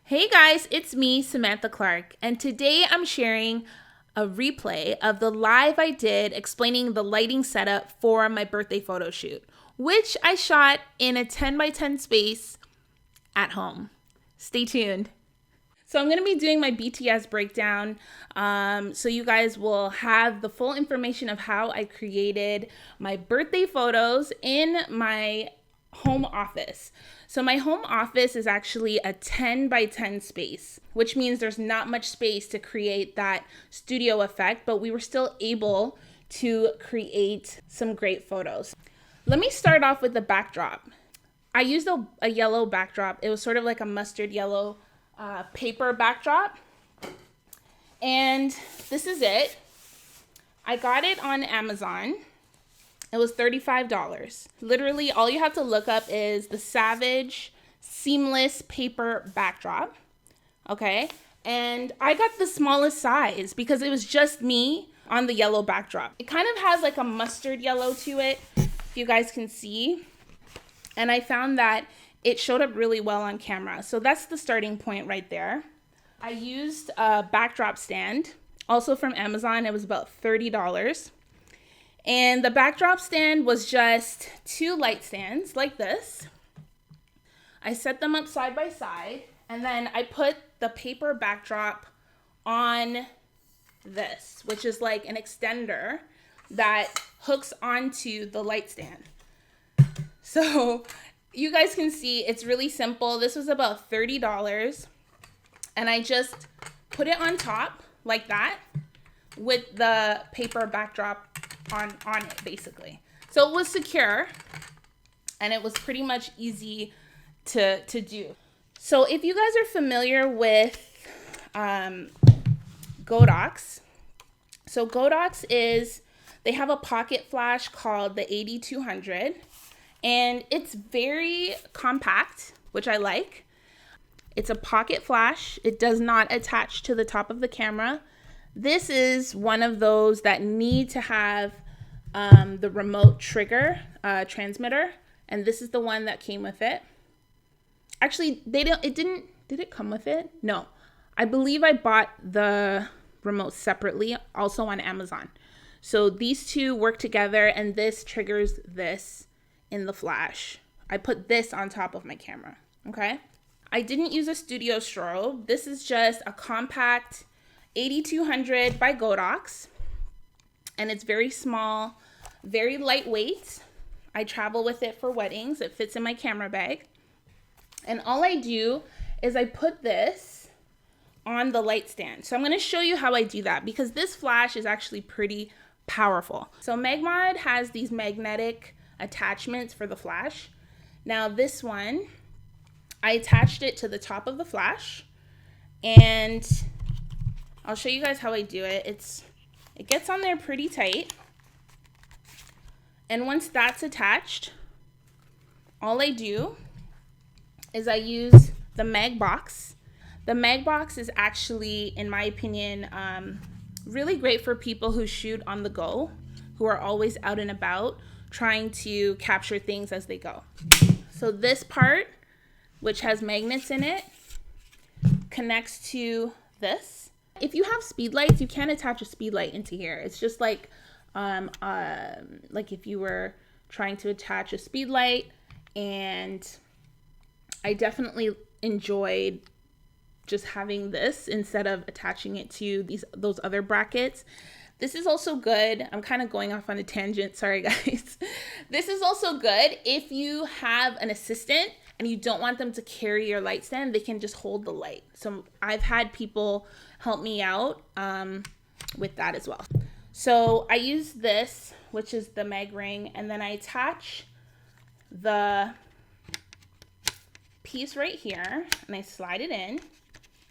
Hey guys, it's me, Samantha Clark, and today I'm sharing a replay of the live I did explaining the lighting setup for my birthday photo shoot, which I shot in a 10 by 10 space at home. Stay tuned. So I'm going to be doing my BTS breakdown, so you guys will have the full information of how I created my birthday photos in my home office. So my home office is actually a 10 by 10 space, which means there's not much space to create that studio effect, but we were still able to create some great photos. Let me start off with the backdrop. I used a yellow backdrop. It was sort of like a mustard yellow paper backdrop. And this is it. I got it on Amazon. It was $35. Literally, all you have to look up is the Savage Seamless Paper Backdrop. Okay? And I got the smallest size because it was just me on the yellow backdrop. It kind of has like a mustard yellow to it, if you guys can see. And I found that it showed up really well on camera. So that's the starting point right there. I used a backdrop stand, also from Amazon. It was about $30. And the backdrop stand was just two light stands like this. I set them up side by side, and then I put the paper backdrop on this, which is like an extender that hooks onto the light stand. So you guys can see it's really simple. This was about $30, and I just put it on top like that with the paper backdrop on it, basically. So it was secure, and it was pretty much easy to do. So if you guys are familiar with Godox, so Godox they have a pocket flash called the 8200, and it's very compact, which I like. It's a pocket flash. It does not attach to the top of the camera. This is one of those that need to have the remote trigger transmitter, and this is the one that came with it. Actually, did it come with it? No. I believe I bought the remote separately, also on Amazon. So these two work together, and this triggers this in the flash. I put this on top of my camera, okay? I didn't use a studio strobe. This is just a compact 8200 by Godox, and it's very small, very lightweight. I travel with it for weddings. It fits in my camera bag. And all I do is I put this on the light stand. So I'm going to show you how I do that, because this flash is actually pretty powerful. So MagMod has these magnetic attachments for the flash. Now this one, I attached it to the top of the flash, and I'll show you guys how I do it. It gets on there pretty tight. And once that's attached, all I do is I use the Magbox. The Magbox is actually, in my opinion, really great for people who shoot on the go, who are always out and about trying to capture things as they go. So this part, which has magnets in it, connects to this. If you have speed lights, you can attach a speed light into here. It's just like if you were trying to attach a speed light, and I definitely enjoyed just having this instead of attaching it to those other brackets. This is also good. I'm kind of going off on a tangent. Sorry, guys. This is also good if you have an assistant and you don't want them to carry your light stand. They can just hold the light. So I've had people help me out with that as well. So I use this, which is the mag ring, and then I attach the piece right here, and I slide it in,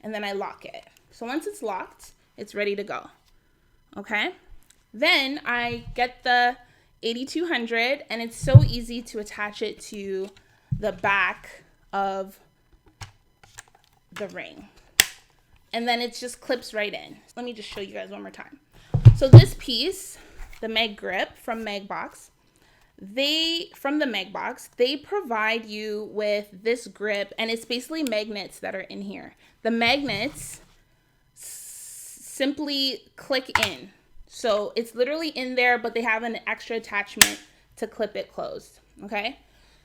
and then I lock it. So once it's locked, it's ready to go. Okay? Then I get the 8200, and it's so easy to attach it to the back of the ring. And then it just clips right in. Let me just show you guys one more time. So this piece, the mag grip from Magbox, from the Magbox, they provide you with this grip, and it's basically magnets that are in here. The magnets simply click in. So it's literally in there, but they have an extra attachment to clip it closed. Okay.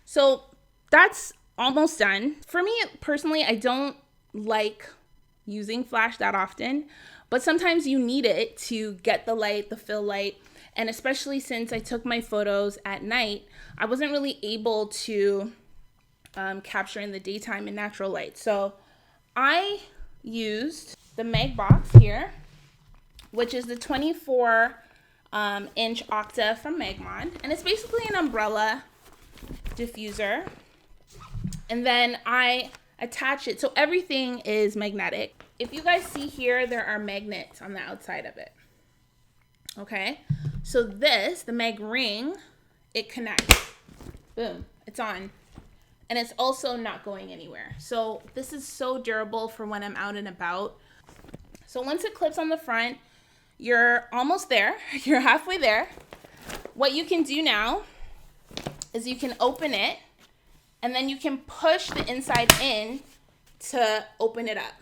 So that's almost done. For me personally, I don't like using flash that often, but sometimes you need it to get the light, the fill light. And especially since I took my photos at night, I wasn't really able to capture in the daytime in natural light. So I used the Magbox here, which is the 24 inch Octa from MagMod. And it's basically an umbrella diffuser. And then I attach it. So everything is magnetic. If you guys see here, there are magnets on the outside of it. Okay. So this, the mag ring, it connects. Boom. It's on. And it's also not going anywhere. So this is so durable for when I'm out and about. So once it clips on the front, you're almost there. You're halfway there. What you can do now is you can open it, and then you can push the inside in to open it up.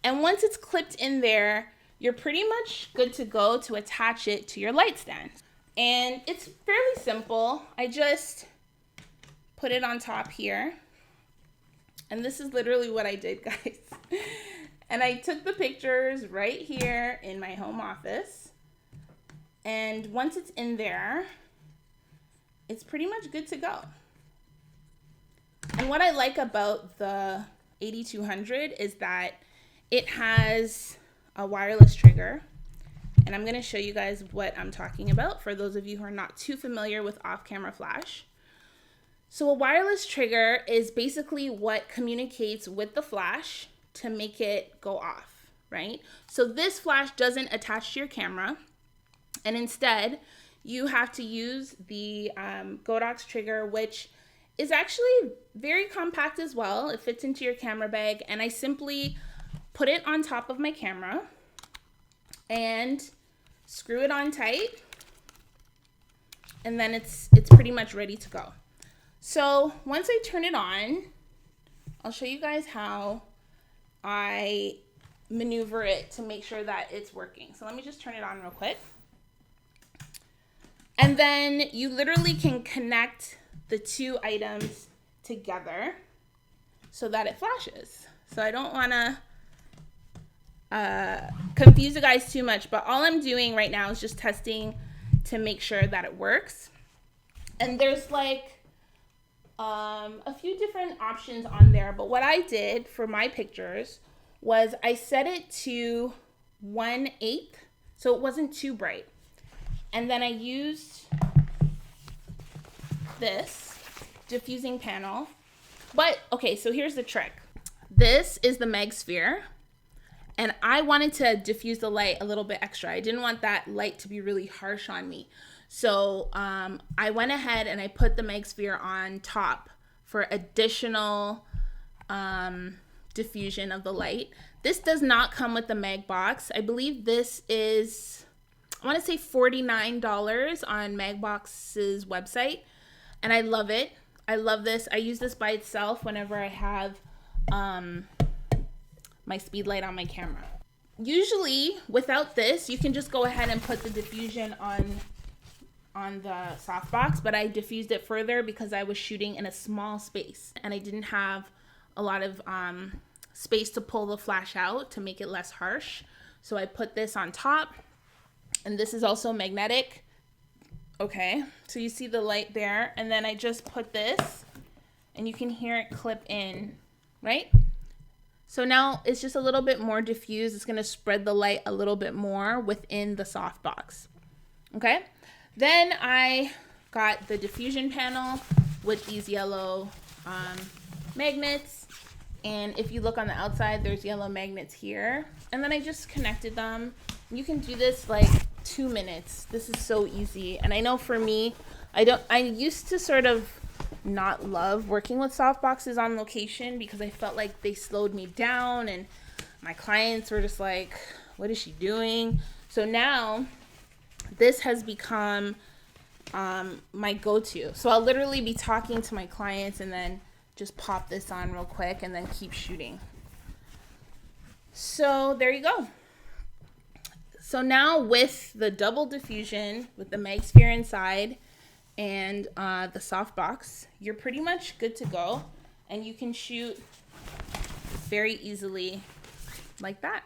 And once it's clipped in there, you're pretty much good to go to attach it to your light stand. And it's fairly simple. I just put it on top here. And this is literally what I did, guys. And I took the pictures right here in my home office. And once it's in there, it's pretty much good to go. And what I like about the 8200 is that it has a wireless trigger. And I'm going to show you guys what I'm talking about for those of you who are not too familiar with off-camera flash. So a wireless trigger is basically what communicates with the flash to make it go off, right? So this flash doesn't attach to your camera, and instead you have to use the Godox trigger, which is actually very compact as well. It fits into your camera bag, and I simply put it on top of my camera and screw it on tight, and then it's pretty much ready to go. So once I turn it on, I'll show you guys how I maneuver it to make sure that it's working. So let me just turn it on real quick. And then you literally can connect the two items together so that it flashes. So I don't want to confuse you guys too much, but all I'm doing right now is just testing to make sure that it works. And there's like a few different options on there, but what I did for my pictures was I set it to 1/8, so it wasn't too bright. And then I used this diffusing panel. But okay, so here's the trick. This is the Magsphere, and I wanted to diffuse the light a little bit extra. I didn't want that light to be really harsh on me. So I went ahead and I put the Magsphere on top for additional diffusion of the light. This does not come with the Magbox. I believe this is, I want to say $49 on Magbox's website, and I love it. I love this. I use this by itself whenever I have my speed light on my camera. Usually without this, you can just go ahead and put the diffusion on the softbox, but I diffused it further because I was shooting in a small space and I didn't have a lot of space to pull the flash out to make it less harsh. So I put this on top, and this is also magnetic. Okay, so you see the light there, and then I just put this and you can hear it clip in, right? So now it's just a little bit more diffused. It's going to spread the light a little bit more within the softbox. Okay. Then I got the diffusion panel with these yellow magnets. And if you look on the outside, there's yellow magnets here. And then I just connected them. You can do this like 2 minutes. This is so easy. And I know for me, I used to sort of not love working with softboxes on location because I felt like they slowed me down and my clients were just like, what is she doing? So now this has become my go-to. So I'll literally be talking to my clients and then just pop this on real quick and then keep shooting. So there you go. So now with the double diffusion, with the Magsphere inside and the softbox, you're pretty much good to go. And you can shoot very easily like that.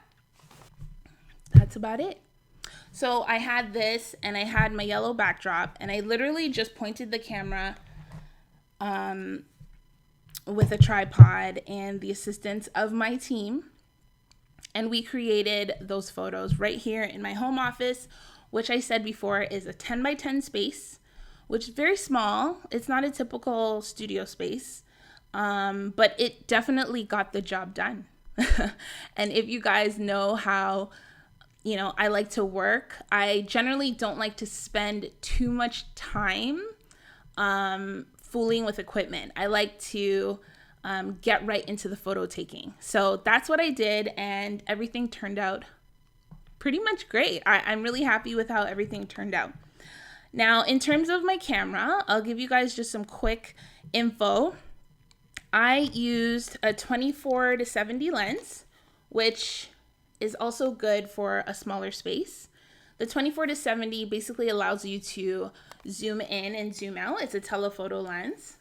That's about it. So I had this and I had my yellow backdrop, and I literally just pointed the camera with a tripod and the assistance of my team. And we created those photos right here in my home office, which I said before is a 10 by 10 space, which is very small. It's not a typical studio space, but it definitely got the job done. And if you guys know how, I like to work, I generally don't like to spend too much time fooling with equipment. I like to get right into the photo taking. So that's what I did, and everything turned out pretty much great. I'm really happy with how everything turned out. Now, in terms of my camera, I'll give you guys just some quick info. I used a 24-70 lens, which is also good for a smaller space. The 24-70 basically allows you to zoom in and zoom out. It's a telephoto lens.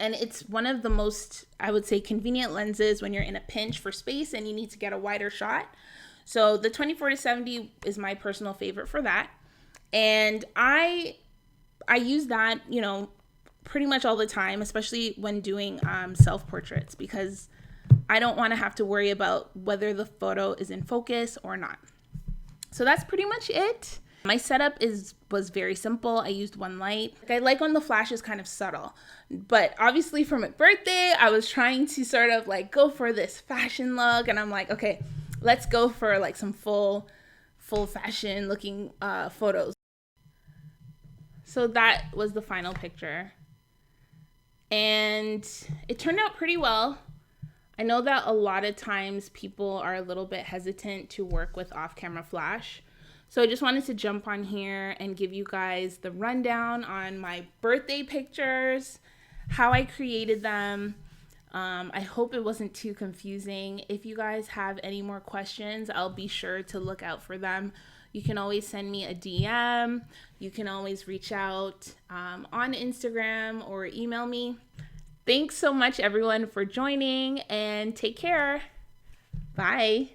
And it's one of the most, I would say, convenient lenses when you're in a pinch for space and you need to get a wider shot. So the 24-70 is my personal favorite for that. And I use that, pretty much all the time, especially when doing self-portraits, because I don't want to have to worry about whether the photo is in focus or not. So that's pretty much it. My setup was very simple. I used one light. I like when the flash is kind of subtle, but obviously for my birthday, I was trying to sort of like go for this fashion look, and I'm like, okay, let's go for like some full fashion looking photos. So that was the final picture, and it turned out pretty well. I know that a lot of times people are a little bit hesitant to work with off-camera flash. So I just wanted to jump on here and give you guys the rundown on my birthday pictures, how I created them. I hope it wasn't too confusing. If you guys have any more questions, I'll be sure to look out for them. You can always send me a DM. You can always reach out on Instagram or email me. Thanks so much, everyone, for joining, and take care. Bye.